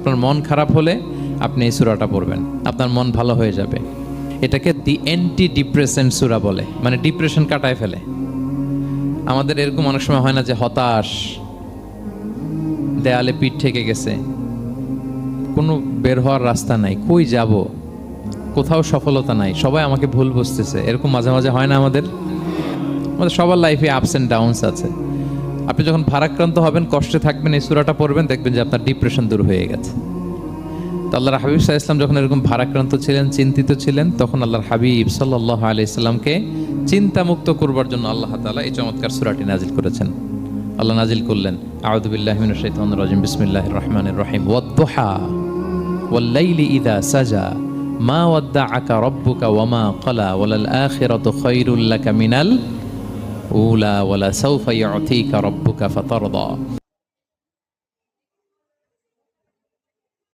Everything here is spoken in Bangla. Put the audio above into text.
আপনার মন খারাপ হলে আপনি এই সূরাটা পড়বেন, আপনার মন ভালো হয়ে যাবে। এটাকে দি অ্যান্টি ডিপ্রেসেন্ট সূরা বলে, মানে ডিপ্রেশন কাটায় ফেলে। আমাদের এরকম অনেক সময় হয় না যে হতাশ, দেয়ালে পিঠ ঠেকে গেছে, কোনো বের হওয়ার রাস্তা নাই, কই যাব, কোথাও সফলতা নাই, সবাই আমাকে ভুল বুঝতেছে, এরকম মাঝে মাঝে হয় না আমাদের? আমাদের সবার লাইফে আপস অ্যান্ড ডাউনস আছে। আপনি যখন ভারাক্রান্ত হবেন, কষ্টে থাকবেন, এই সূরাটা পড়বেন, দেখবেন যে আপনার ডিপ্রেশন দূর হয়ে গেছে। তো আল্লাহর হাবিব সাল্লাল্লাহু আলাইহি ওয়াসাল্লাম যখন এরকম ভারাক্রান্ত ছিলেন, চিন্তিত ছিলেন, তখন আল্লাহর হাবিব সাল্লাল্লাহু আলাইহি সাল্লামকে চিন্তামুক্ত করবার জন্য আল্লাহ তাআলা এই চমৎকার সূরাটি নাজিল করেছেন। আল্লাহ নাজিল করলেন, আউযু বিল্লাহি মিনাশ শাইতানির রাজিম, বিসমিল্লাহির রহমানির রহিম, ওয়াদ-দুহা ওয়াল-লাইলি ইযা সাজা মা ওয়াদ্দাআকা রাব্বুকা ওয়া মা ক্বালা ওয়ালাল আখিরাতু খায়রুল লাকা মিনাল উলা ওয়ালা সাওফা ইউতিকা রাব্বুকা ফাতারদা।